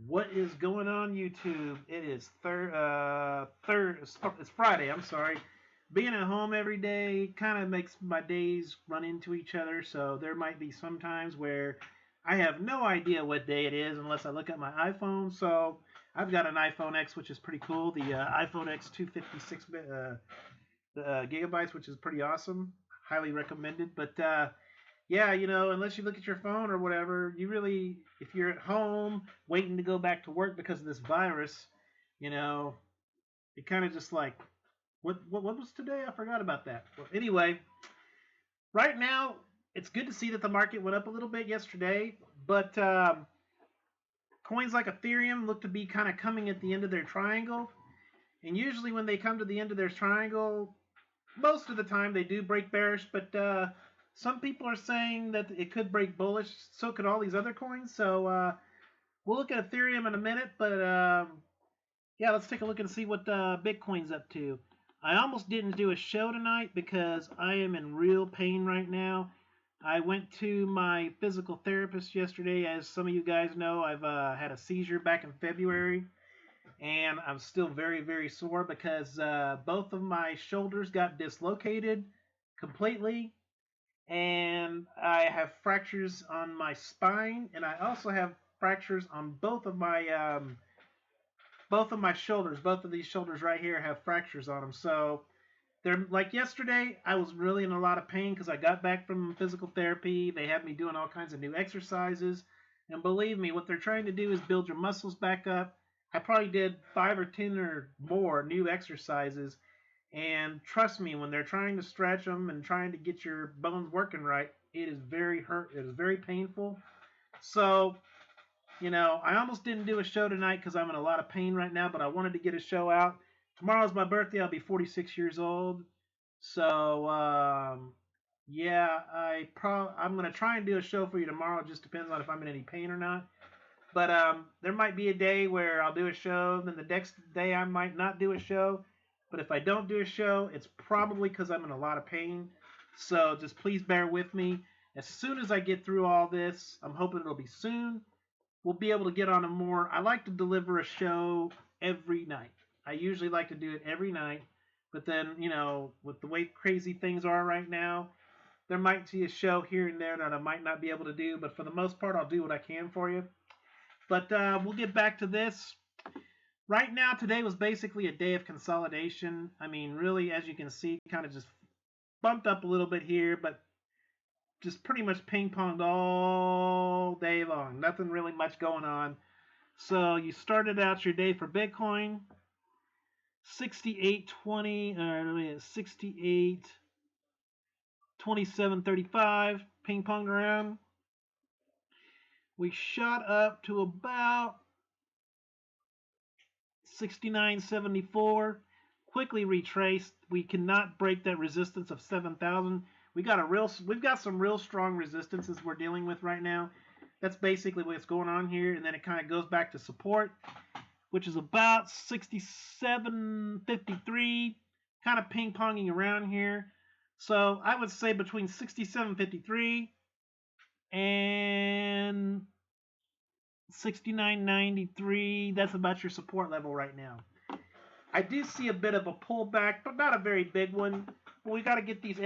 What is going on, YouTube? It is it's Friday. I'm sorry. Being at home every day kind of makes my days run into each other. So there might be some times where I have no idea what day it is unless I look at my iPhone. So I've got an iPhone X, which is pretty cool. The iPhone X 256 gigabytes, which is pretty awesome. Highly recommended. But yeah, unless you look at your phone or whatever, you really, if you're at home waiting to go back to work because of this virus, you know, it kind of just like, what was today? I forgot about that. Well, anyway, right now it's good to see that the market went up a little bit yesterday, but coins like Ethereum look to be kind of coming at the end of their triangle, and usually when they come to the end of their triangle, most of the time they do break bearish, but some people are saying that it could break bullish. So could all these other coins. So we'll look at Ethereum in a minute, but yeah, let's take a look and see what Bitcoin's up to. I almost didn't do a show tonight because I am in real pain right now. I went to my physical therapist yesterday. As some of you guys know, I've had a seizure back in February, and I'm still very, very sore because both of my shoulders got dislocated completely, and I have fractures on my spine, and I also have fractures on both of my shoulders. Both of these shoulders right here have fractures on them. So they're like yesterday. I was really in a lot of pain because I got back from physical therapy. They had me doing all kinds of new exercises, and believe me, what they're trying to do is build your muscles back up. I probably did 5 or 10 or more new exercises, and trust me, when they're trying to stretch them and trying to get your bones working right, it is very hurt. It is very painful. So, I almost didn't do a show tonight because I'm in a lot of pain right now, but I wanted to get a show out. Tomorrow's my birthday. I'll be 46 years old. So, yeah, I'm gonna try and do a show for you tomorrow. It just depends on if I'm in any pain or not. But there might be a day where I'll do a show, then the next day I might not do a show. But if I don't do a show, it's probably because I'm in a lot of pain. So just please bear with me. As soon as I get through all this, I'm hoping it'll be soon, we'll be able to get on a more. I like to deliver a show every night. I usually like to do it every night. But then, with the way crazy things are right now, there might be a show here and there that I might not be able to do. But for the most part, I'll do what I can for you. But we'll get back to this. Right now, today was basically a day of consolidation. I mean, really, as you can see, kind of just bumped up a little bit here, but just pretty much ping ponged all day long. Nothing really much going on. So you started out your day for Bitcoin, 68.20, 68.27.35, ping ponged around. We shot up to about 69.74, quickly retraced. We cannot break that resistance of 7,000. We've got some real strong resistances we're dealing with right now. That's basically what's going on here, and then it kind of goes back to support, which is about 67.53, kind of ping-ponging around here. So I would say between 67.53 and 69.93, that's about your support level right now. I do see a bit of a pullback, but not a very big one. But we got to get these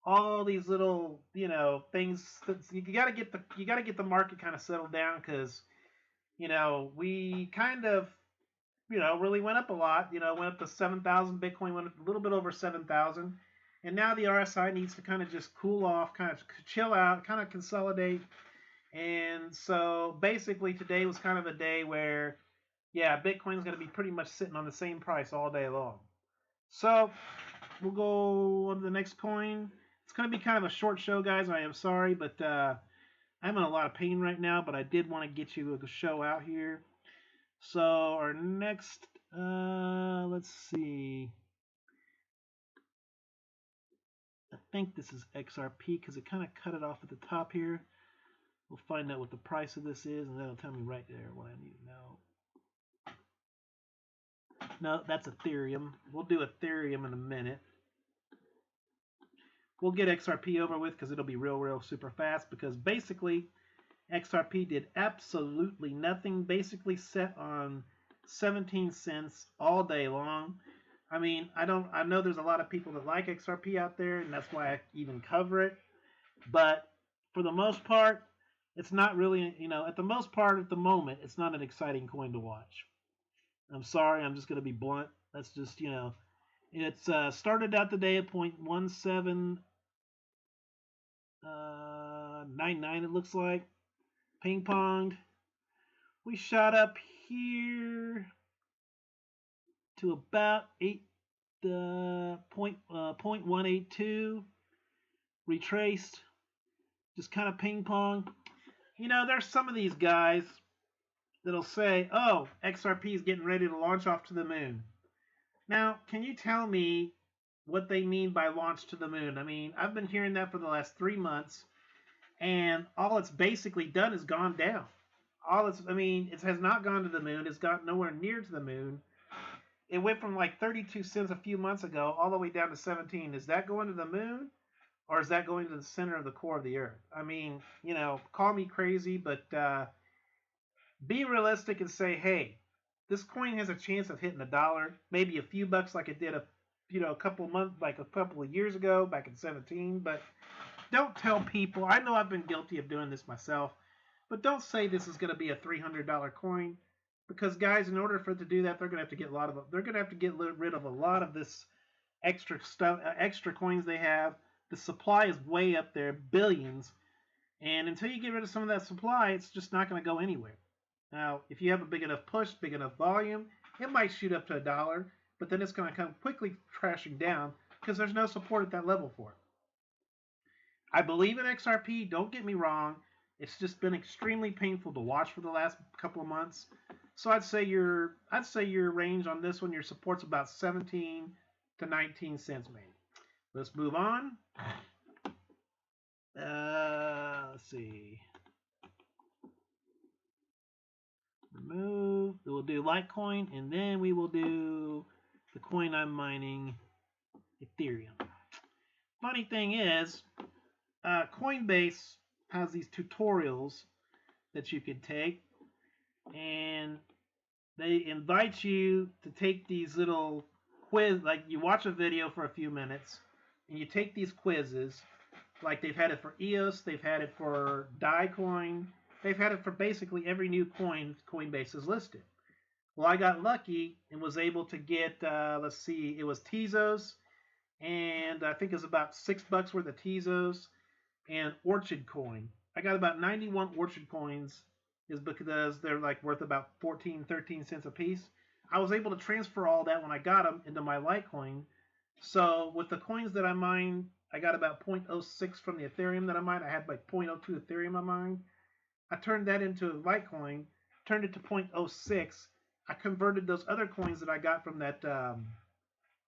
all these little things. You got to get the market kind of settled down because we kind of really went up a lot. Went up to 7,000. Bitcoin went up a little bit over 7,000. And now the RSI needs to kind of just cool off, kind of chill out, kind of consolidate. And so basically today was kind of a day where, yeah, Bitcoin's going to be pretty much sitting on the same price all day long. So we'll go on to the next coin. It's going to be kind of a short show, guys. I am sorry, but I'm in a lot of pain right now, but I did want to get you a show out here. So our next, let's see. I think this is XRP because it kind of cut it off at the top here. We'll find out what the price of this is, and that'll tell me right there what I need to know. No, that's Ethereum. We'll do Ethereum in a minute. We'll get XRP over with because it'll be real super fast because basically XRP did absolutely nothing, basically set on 17 cents all day long. I mean, I know there's a lot of people that like XRP out there, and that's why I even cover it. But for the most part, it's not really, at the most part at the moment, it's not an exciting coin to watch. I'm sorry, I'm just going to be blunt. That's just, it's started out the day at 0.1799, it looks like. Ping ponged. We shot up here to about 0.182. Retraced. Just kind of ping pong. There's some of these guys that'll say, oh, XRP is getting ready to launch off to the moon. Now, can you tell me what they mean by launch to the moon? I mean, I've been hearing that for the last 3 months, and all it's basically done is gone down. It has not gone to the moon. It's got nowhere near to the moon. It went from like 32 cents a few months ago all the way down to 17. Is that going to the moon? Or is that going to the center of the core of the earth? I mean, call me crazy, but be realistic and say, hey, this coin has a chance of hitting $1, maybe a few bucks like it did a couple of years ago, back in 17. But don't tell people. I know I've been guilty of doing this myself, but don't say this is going to be a $300 coin, because guys, in order for it to do that, they're going to have to get rid of a lot of this extra stuff, extra coins they have. The supply is way up there, billions, and until you get rid of some of that supply, it's just not going to go anywhere. Now, if you have a big enough push, big enough volume, it might shoot up to $1, but then it's going to come quickly crashing down because there's no support at that level for it. I believe in XRP, don't get me wrong. It's just been extremely painful to watch for the last couple of months. So I'd say your range on this one, your support's about 17 to 19 cents, maybe. Let's move on. Let's see. Remove. We'll do Litecoin, and then we will do the coin I'm mining, Ethereum. Funny thing is, Coinbase has these tutorials that you can take, and they invite you to take these little quiz. Like, you watch a video for a few minutes, and you take these quizzes. Like, they've had it for EOS, they've had it for Coin, they've had it for basically every new coin Coinbase has listed. Well, I got lucky and was able to get, let's see, it was Tezos, and I think it was about $6 worth of Tezos, and Orchid Coin. I got about 91 Orchid coins, is because they're like worth about 14, 13 cents a piece. I was able to transfer all that when I got them into my Litecoin. So with the coins that I mined, I got about 0.06 from the Ethereum that I mined. I had like 0.02 Ethereum I mined. I turned that into Litecoin, turned it to 0.06. I converted those other coins that I got from that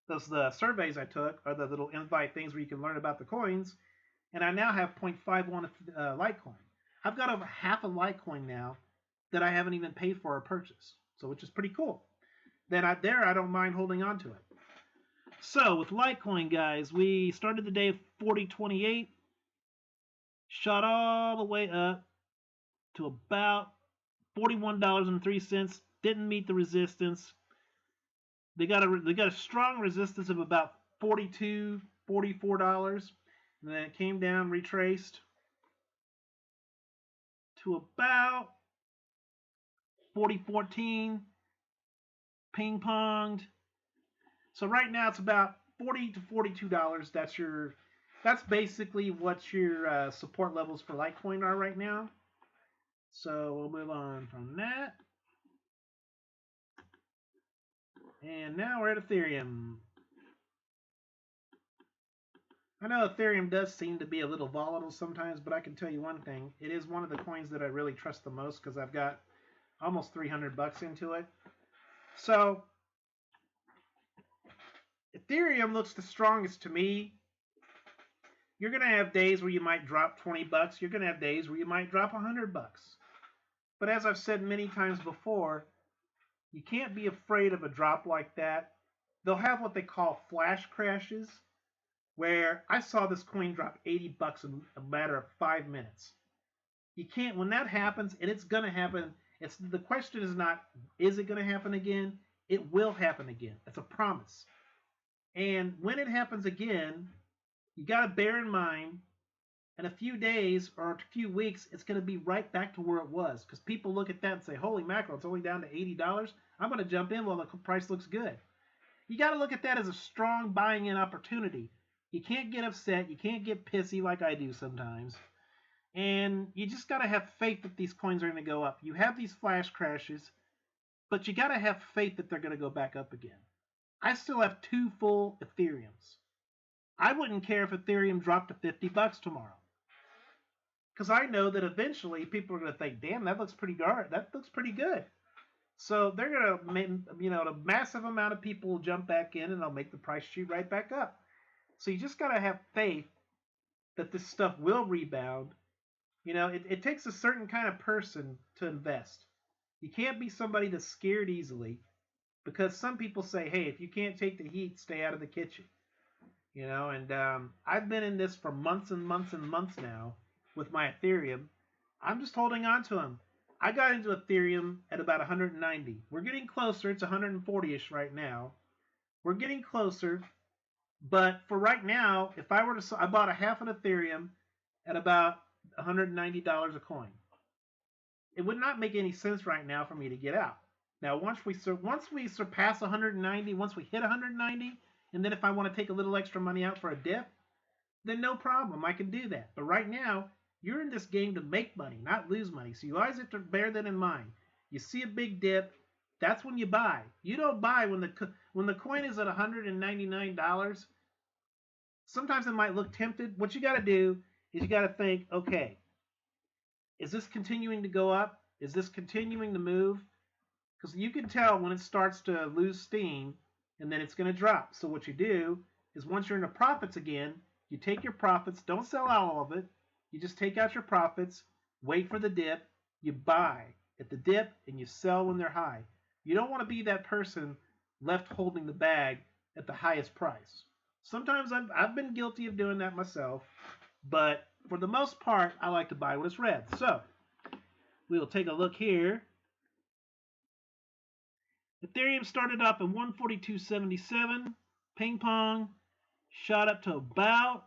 the surveys I took, or the little invite things where you can learn about the coins, and I now have 0.51 Litecoin. I've got over half a Litecoin now that I haven't even paid for or purchased, so which is pretty cool. I don't mind holding on to it. So with Litecoin, guys, we started the day at 40.28, shot all the way up to about $41.03. Didn't meet the resistance. They got a strong resistance of about $42, $44, and then it came down, retraced to about 40.14, ping ponged. So right now it's about $40 to $42. That's basically what your support levels for Litecoin are right now. So we'll move on from that. And now we're at Ethereum. I know Ethereum does seem to be a little volatile sometimes, but I can tell you one thing. It is one of the coins that I really trust the most because I've got almost $300 into it. So Ethereum looks the strongest to me. You're going to have days where you might drop $20. You're going to have days where you might drop $100. But as I've said many times before, you can't be afraid of a drop like that. They'll have what they call flash crashes, where I saw this coin drop $80 in a matter of 5 minutes. You can't, when that happens, and it's going to happen, the question is not, is it going to happen again? It will happen again. It's a promise. And when it happens again, you got to bear in mind, in a few days or a few weeks, it's going to be right back to where it was. Because people look at that and say, holy mackerel, it's only down to $80. I'm going to jump in while the price looks good. You got to look at that as a strong buying in opportunity. You can't get upset. You can't get pissy like I do sometimes. And you just got to have faith that these coins are going to go up. You have these flash crashes, but you got to have faith that they're going to go back up again. I still have 2 full Ethereums. I wouldn't care if Ethereum dropped to $50 tomorrow. Because I know that eventually people are going to think, damn, that looks pretty good. So they're going to, a massive amount of people will jump back in and they'll make the price shoot right back up. So you just got to have faith that this stuff will rebound. It takes a certain kind of person to invest. You can't be somebody that's scared easily, because some people say, hey, if you can't take the heat, stay out of the kitchen. I've been in this for months and months and months now with my Ethereum. I'm just holding on to them. I got into Ethereum at about 190. We're getting closer. It's 140-ish right now. We're getting closer. But for right now, if I were to, I bought a half an Ethereum at about $190 a coin. It would not make any sense right now for me to get out. Now, once we surpass 190, once we hit 190, and then if I want to take a little extra money out for a dip, then no problem, I can do that. But right now, you're in this game to make money, not lose money. So you always have to bear that in mind. You see a big dip, that's when you buy. You don't buy when the coin is at $199. Sometimes it might look tempted. What you got to do is you got to think, okay, is this continuing to go up? Is this continuing to move? Because you can tell when it starts to lose steam, and then it's going to drop. So what you do is, once you're in the profits again, you take your profits, don't sell out all of it. You just take out your profits, wait for the dip, you buy at the dip, and you sell when they're high. You don't want to be that person left holding the bag at the highest price. Sometimes I've been guilty of doing that myself, but for the most part, I like to buy when it's red. So we will take a look here. Ethereum started up at 142.77. Ping pong shot up to about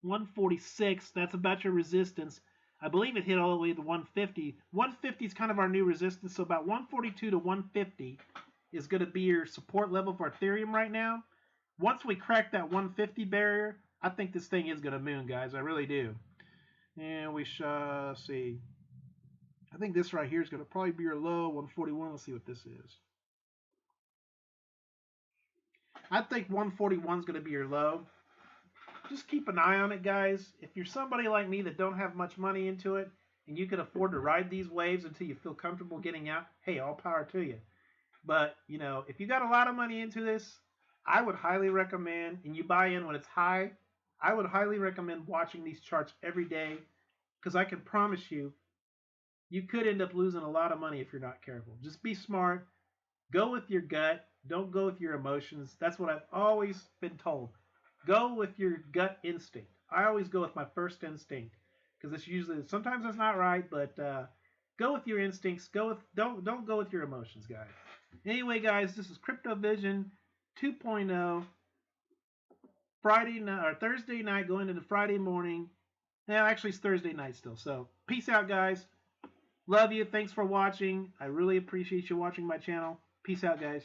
146. That's about your resistance. I believe it hit all the way to 150. 150 is kind of our new resistance, so about 142 to 150 is going to be your support level for Ethereum right now. Once we crack that 150 barrier, I think this thing is going to moon, guys. I really do. And we shall see. I think this right here is going to probably be your low, 141. Let's see what this is. I think 141 is going to be your low. Just keep an eye on it, guys. If you're somebody like me that don't have much money into it, and you can afford to ride these waves until you feel comfortable getting out, hey, all power to you. But, if you got a lot of money into this, I would highly recommend, and you buy in when it's high, I would highly recommend watching these charts every day, because I can promise you, you could end up losing a lot of money if you're not careful. Just be smart. Go with your gut. Don't go with your emotions. That's what I've always been told. Go with your gut instinct. I always go with my first instinct, because it's usually, sometimes it's not right, but go with your instincts. Don't go with your emotions, guys. Anyway, guys, this is Crypto Vision 2.0. Friday night or Thursday night going into Friday morning. Now, actually, it's Thursday night still. So, peace out, guys. Love you. Thanks for watching. I really appreciate you watching my channel. Peace out, guys.